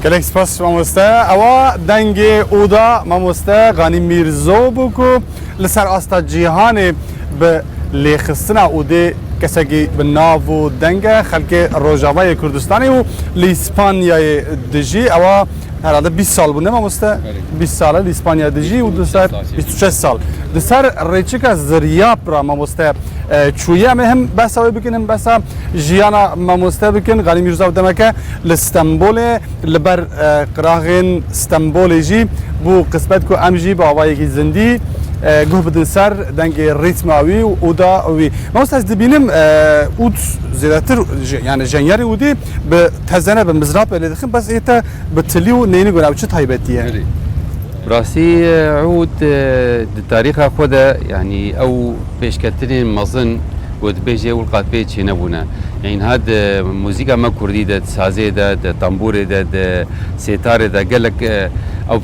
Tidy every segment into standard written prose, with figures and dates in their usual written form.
گلک سپاس مامۆستا ئەوە دەنگێ ئودا مامۆستا غانی میرزۆ بووکو لەسەر ئاستا جیهانێ بە لێخستنا ئودێ کەسێکی بناو و دەنگە خەلکێ ڕۆژاوای کوردستانی و لە ئیسپانیای دژی ئەوە هەرادە 20 ساڵ بوو نەمامۆستا 20 ساڵە لە ئیسپانیا دژی و دوسەر 26 ساڵ دەسەر ڕێچکە زریابڕا مامۆستا چوویە ئەمە هەم بەسەوەی بکەن هەم بەسە ژیانە مامۆستا بکەن غانی میرزا و دەمەکە لە ستەمبۆلێ لەبەر قراغێن ستەمبۆلێژی بوو قسمەت کو ئەمژی بە ئاوایەکی زندی گوه بدن سر دنگ ریتماوی و اودا وی ما است دبینم اود زیادتر یعنی جنیاری اودی به تزنه به مزراب لیدخن بس ایتا به تلیو نینی گناه چه تایبتیه براسي عود تاريخ خدا يعني او بيش كترين مظن ود بيجي والقات بيجي نبونا يعني هاد موسيقى ما كردي ده سازي ده طنبور ده سيتار ده قال لك او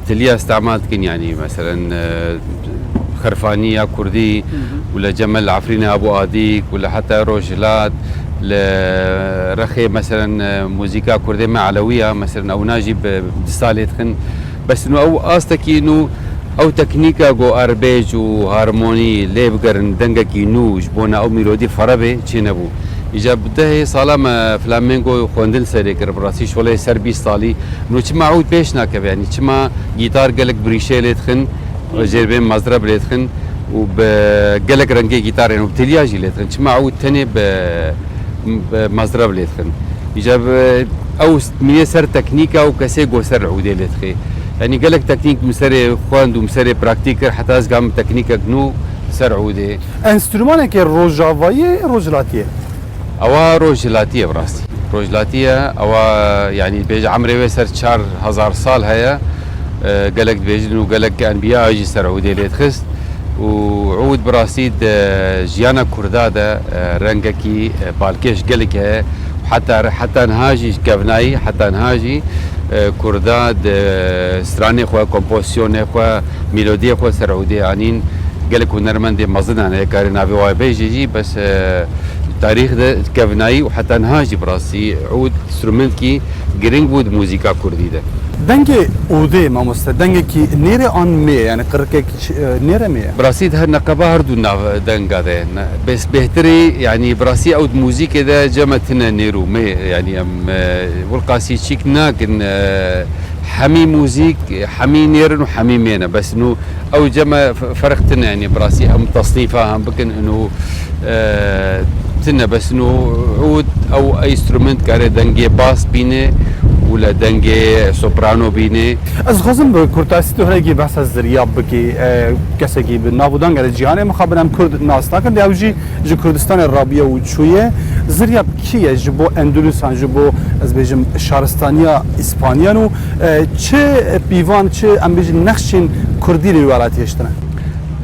بتليا استعمال كن يعني مثلا خرفانيه كردي ولا جمل عفرينه ابو اديك ولا حتى روجلات لرخي مثلا موسيقى كرديه مع علويه مثلا او ناجي بدستالي تخن بس انه او استكي انه او تكنيكا جو اربيج وهارموني ليبقرن دنگكي نوج بونا او ميلودي فربي چينبو اجا بده سلام فلامينغو خوندن سري كر براسي شوله سربي ستالي نو چما عود بيش ناكب يعني چما جيتار قالك بريشيل تخن جيربين مزرب لتخن وبقالك رنگي جيتار يعني بتلياجي لتخن چما عود تاني بمزرب لتخن اجا او من سر تكنيكا وكسي جو سر عودي لتخي يعني قالك تكنيك مسري خواند ومسري براكتيكر حتى ازقام تكنيكا جنو سر عودي انسترومانك روجافاي روجلاتيه اوا روجلاتيه براسي روجلاتيه اوا يعني بيج عمري وسر 4000 سال هيا قالك بيجنو قالك انبياء اجي سر عودي لتخست وعود براسيد جيانا كرداده رنگكي بالكيش قالك هي حتى نهاجي كفناي حتى نهاجي كرداد ستراني خو كومبوزيشن خو ميلودي خو سعودي يعني قالك ونرمندي مزنا انا كارينا في واي بيجي بس تاريخ ده كفناي وحتى نهاجي براسي عود انسترومنت كي جرينج بود موسيقى كردي ده دنگه اوده مامۆستا دنگێکی نێرە ئان مێ یعنی قڕکێک نێرە مێ براسيد هالنقبة هردو دنگا ده بس بهتري يعني براسي او موسيقى ده جمتنا نيرو مي يعني ام والقاسي تشيك ناكن حمي موزيك حمي نيرن وحمي مينا بس انه او جما فرقتنا يعني براسي ام تصنيفها هم بكن انه تنا بس انه عود او اي انسترومنت كاري دنگي باس بينه ولا دنگي سوبرانو بينه از خازم به کورتاسی تو هرگی بحث از زریاب بکی کسی که به نابودان گره جهانی مخابرم کرد ناس نکن دیوجی جو کردستان رابیه و چویه زریاب کیه جبو اندلسان جبو از بیجم شهرستانیا اسپانیانو چه بیوان چه ام بیجم نقشین کردی ریوالاتی هشتنه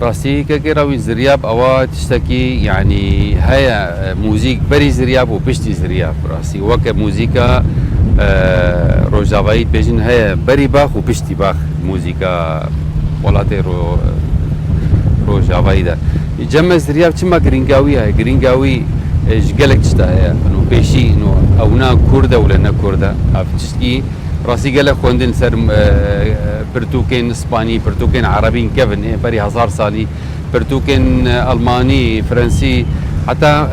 راسي كراوي زرياب او تشتكي يعني هيا موزيك بري زرياب وبشتي زرياب راسي وك موزيكا روجافاي بيجن هيا بري باخ وبشتي باخ موزيكا ولاتي روجافاي ده جمع زرياب كما غرينغاوي هاي غرينغاوي جلك تشتا انه بيشي انه او نا كرده ولا نا كرده افتشتي راسي قال خوندن سر برتوكين اسباني برتوكين عربي كيفن بري 1000 سالي برتوكين الماني فرنسي حتى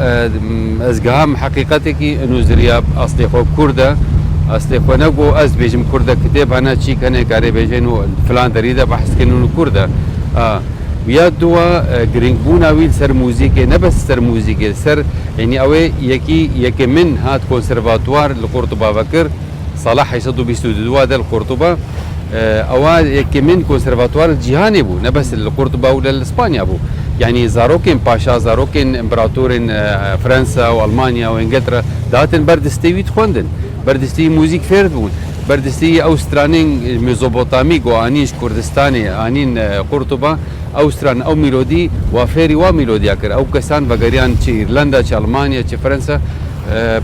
ازقام حقيقتك انه زرياب اصلي خو كرده اصلي خو نقو از بيجم كرده كتاب انا شي كان كاري بيجنو فلان دريده بحث كانه كرده ويا دوا جرينبونا ويل سر موسيقى نبس سر موسيقى سر يعني اوي يكي من هات كونسرفاتوار لقرطبه بكر صلاح يصدوا بيستودوا ده القرطبه اوال كمان كونسرفاتوار الجهاني بو نبس القرطبه ولا الاسبانيا بو يعني زاروكين باشا زاروكين امبراطورين فرنسا والمانيا وانجلترا داتن بردستي ويتخوندن بردستي موزيك فيرد بون بردستي اوسترانين ميزوبوتامي انيش كردستاني انين قرطبه اوستران او ميلودي وافيري وميلودي اكر او كسان فغريان تشي ايرلندا تشي المانيا تشي فرنسا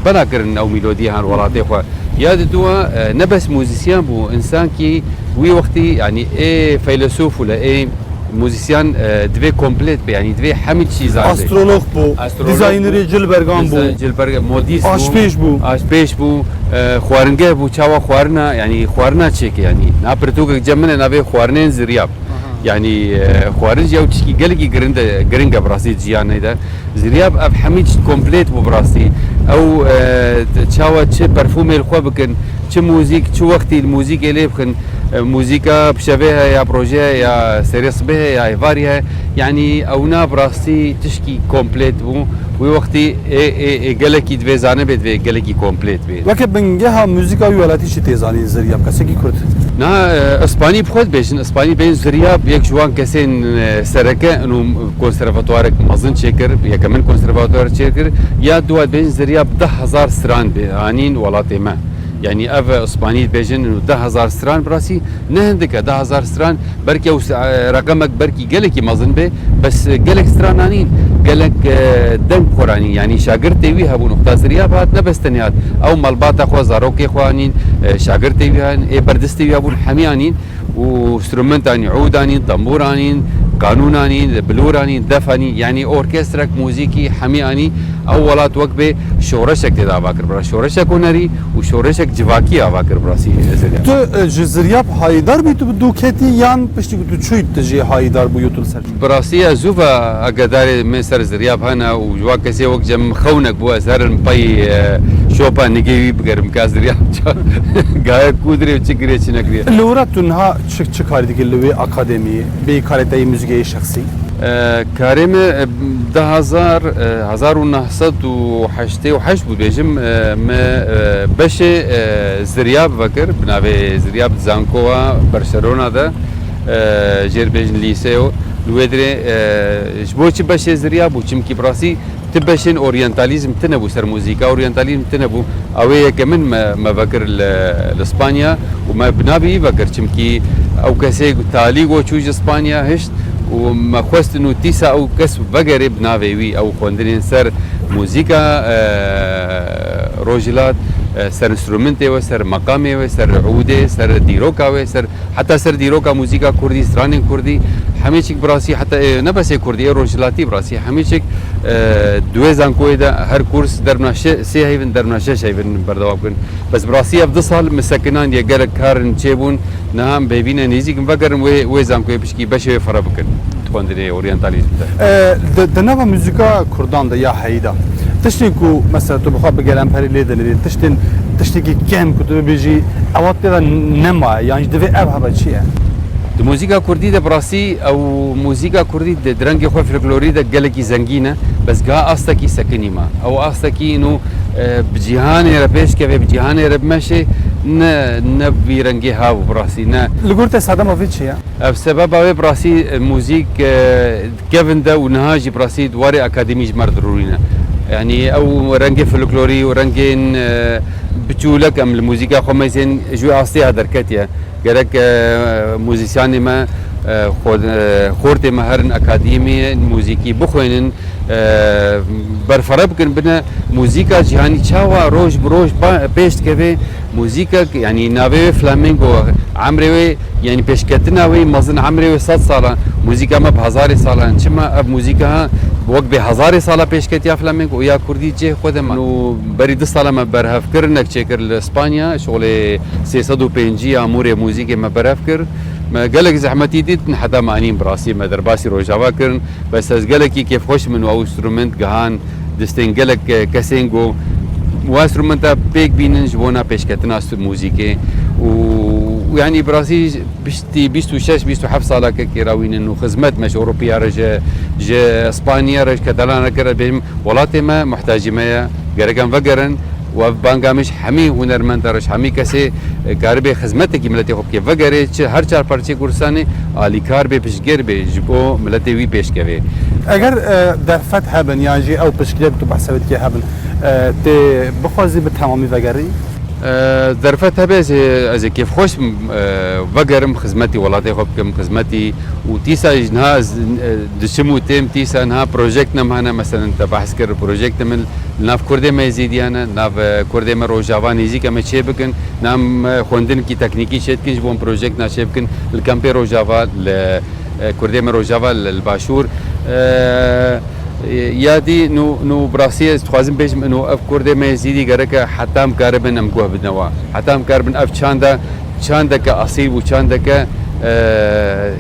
بلا كرن او ميلودي هان ولاتي خو ياد نبس موزيسيان بو انسان كي وي وقتي يعني ايه فيلسوف ولا ايه موزیسیان دوی کمپلیت به یعنی دوی همه چیز استرولوگ بو استرولوگ دیزاینری جلبرگان بو جلبرگ مودیس آشپیش بو آشپیش بو خوارنگه بو چاوا خوارنا یعنی خوارنا چه که یعنی نا پرتوک جمنه نوی خوارنین زریاب يعني خوارج او تشكي قلقي قرنقه براسي جياني ده زرياب اب حميد كومبليت براسي او تشاوا تش برفومي الخوا بكن تش موزيك تش وقتي الموزيك اللي بكن موزيكا بشبهها يا بروجي يا سيريس بها يا ايفاريها يعني اونا براسي تشكي كومبليت بو وقتي اي قلقي دوي زانه بدوي قلقي كومبليت بي وقت بنجها موزيكا ولاتی چی تیزانی زریاب کسی کی کرد نا اسباني بخود بيجن اسباني بين زرياب يك جوان كسين سركه انه كونسرفاتوارك مازن شكر يا كمان كونسرفاتوار شكر يا دوات بين زرياب 10,000 سران بانين ولاتي ما يعني اف اسباني بيجن انه 10,000 سران براسي نهندك 10,000 سران بركي رقمك بركي قالك مازن به بس قالك سرانانين قالك دم قراني يعني شاگرد وي هبو نقطه زرياب هات نبستنيات او ملبات اخو زاروكي خوانين شاگرد وي اي بردستي ابو الحميانين وسترومنتاني عودانين طنبورانين قانوناني بلوراني دفني يعني اوركسترك موزيكي حمياني اولات وقبه شورشك تدا باكر برا شورشك هنري وشورشك جواكي افاكر براسي تو زریاب هایدار بی تو بدو کتی یان پشتی تو چوی تجی هایدار بو یوتل سر براسي زوفا اقدار من سر زرياب هنا وجواك كسي وقت جم خونك بو اسهر المبي شوبا نجي بقرم كاز زرياب قاعد كودري وتشكري تشنكري لورا تنها چه کاری دیگه لوی اکادمی به کارتای موزیک شخصی كريم 1908 بود بيجم ما بشي زرياب بكر بنابي زرياب زانكوا برشلونة ده جير بيجن ليسيو لويدري جبوش بشي زرياب وچم كي براسي تبشين اورينتاليزم تنبو سر موزيكا اورينتاليزم تنبو اوي كمان ما بكر لاسبانيا وما بنابي بكر چمكي او كسي تاليغو چوج اسبانيا هشت وما خوست انه تيسا او كسب بقري بنافيوي او خوندرين سر موزيكا روجلات سر انسترومنتي وسر مقامي وسر عودي سر ديروكا وسر حتى سر ديروكا موزيكا كردي سترانين كردي حميشك براسي حتى نبس كردي روجلاتي براسي حميشك دوزان كويدا هر كورس درنا سي هيفن درنا شش هيفن بردوابكن بس براسي افضل صال مسكنان يقال كارن تشيبون نعم بيبينا نيزيك مفكر ويزان كوي بشكي بشوي فرابكن تخوندري اورينتاليزم دنوا موزيكا كردان ده يا هيدا تشتكو مثلا تو بخواب بقلم بري ليدن تشتكي كم كتب بيجي اوقات كده نما يعني دفي ابها شيء موزيكا كردي ده براسي او موزيكا كردي ده درنگي خو فلكلوري ده قالكي زنگينه بس قا استكي سكني ما او استكي انه بجهان ربيش كيف بجهان رب ماشي ن بيرنگي هاو براسي ن لقولت ساده ما فيش يا بسبب او براسي موزيك كيفن ده ونهاجي براسي دواري اكاديمي مر ضرورينا يعني او رنگي فلكلوري ورنگين بتولك ام الموزيكا خميسين جو اصلي هذا دركتيا قالك موزيسيان ما خورت مهرن اكاديمي موزيكي بخوينن برفرب كن بنا موزيكا جهاني تشاوا روج بروج بيشت كيفي موزيكا يعني نافي فلامينغو عمري يعني بيشكتنا وي مازن عمري 100 ساله موزيكا ما بهزار ساله انشما اب موزيكا وقت بهزار ساله بيشكتيا فلامينغو يا كردي جه خدم انه بريد ساله ما برهف كرنك تشكر اسبانيا شغل 350 امور موزيكا ما برهف ما قالك زحمتي ديت حتى مانين براسي ما درباسي روجاوا كرن بس قالك كيف خوش من او انسترومنت جهان دستين قالك كاسينجو وانسترومنتا بيك بينن جبونا بيشكتنا موزيكي ويعني براسي بشتي 26 ساله كيراوين انه خدمت مش اوروبيه رجا جا اسبانيا رج كاتالانا كرا ولاتي ما محتاجين ما قالكن فقرن وبانگامش همه هنرمند درش همه کسی کار به خدمت کی ملت خوب که وگره هر چهار پرچه کورسانه عالی کار به پیشگیر به جبو ملت وی پیش کوي اگر در فتح بنیاجی او پیشگیر تو بحثت که هبن ت بخوازی به تمامی وگری ظرفت هبه از کیف خوش وگرم خدمتی ولاتی خوب کم خدمتی و تیسا جنها دشمو تیم تیسا انها پروژکت نمانا مثلا تبحث کر پروژکت من ناف کرده ما زیدیانا ناف کرده ما روجاوا نیزی کم چه بکن نام خوندن کی تکنیکی شد کنج بون پروژکت نشه بکن الکمپی روجاوا كردي من روجافا الباشور یادی نو براسی استخوازم بیشم انو اف کرده میزیدی گره که حتی هم کاربن ام گوه بدنوا حتی هم کاربن اف چانده که اصیل و چانده که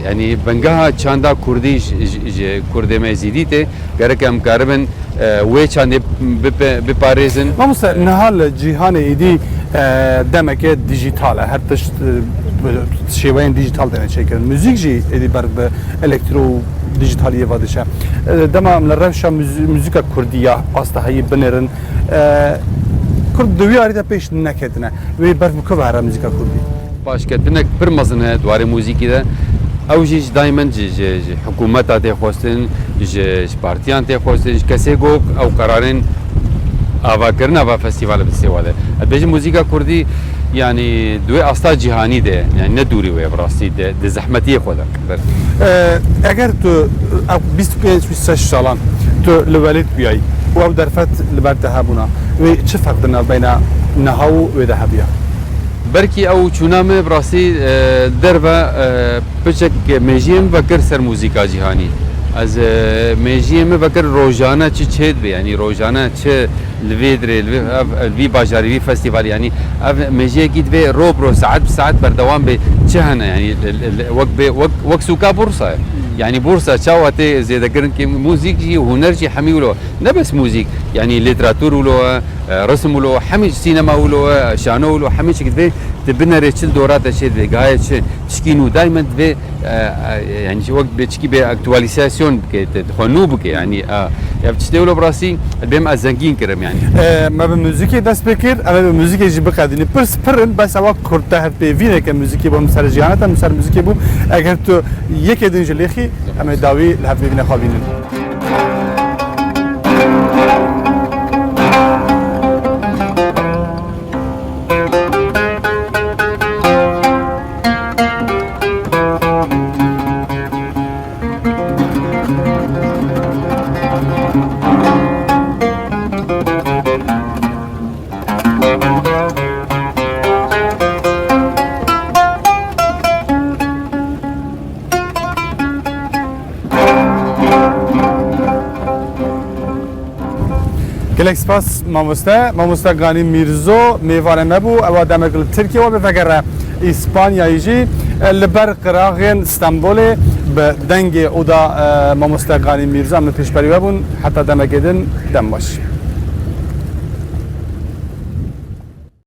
يعني بنجاها چاندا كردي كردي مزيدي ته گره که ام کاربن و چانده بپاريزن ما مثلا نهال جهان ایدی دمك دیجیتاله هر تشت شیوهین دیجیتال دنه چیکن موزیک جی ایدی بر به الکترو دیجیتالیه وادشه دما من روشا موزیکا کردیه استهایی بنرن کرد دوی آریتا پیش نکردنه وی بر بکو بهره موزیکا کردی باش کردنک پر مزنه دواره موزیکی ده او جیش دائما حکومت آتی خواستن پارتیان تی خواستن کسی گو او قرارن آوا کردن آوا فستیوال بسیواده بیش موزیکا کردی يعني دوی استا جهانی ده يعني ندوری و براستی ده زحمتی خدا اگر تو 25 سالان تو لولید بیای و او درفت لبرده هبونا و چه فرق دنا بین نهاو و دهبیا برکی او چونامه براستی دربا پچک میجیم و کر سر موزیکا جهانی از میجیم و کر روزانه چی چید به یعنی روزانه چه الفيدري الفي باجاري في فستيفال يعني مجي اكيد به روبرو ساعات بساعات بردوام بشهنا يعني وقت سوكا بورصه يعني بورصه شاوتي زي ذكرن كي موزيكي وهنرجي حمي ولو نبس موزيك يعني ليتراتور ولو رسم ولو حمي سينما ولو شانو ولو حمي شكل به تبنى ريتشل دورات اشي غايه تشكينو دائما به يعني وقت بتشكي به اكtualisation تخنو بك يعني يا بتشتغلوا براسي بهم ازنگين كرم يعني ما بموزیکی دست بکر اما بموزیکی جی بقدینی پرس پرن بس اوا کرده هر پیوینه که موزیکی با مسر جهانت هم مسر موزیکی بو اگر تو یک دین جلیخی اما داوی لحب پیوینه خوابینن گلک سپاس ماموستا گانی میرزو میوانه مبو او دمگل ترکیه و بفکر اسپانیا یجی لبر قراغین استانبول به دنگ اودا ماموستا گانی میرزو هم پیش بری بون حتی دمگدن دم باش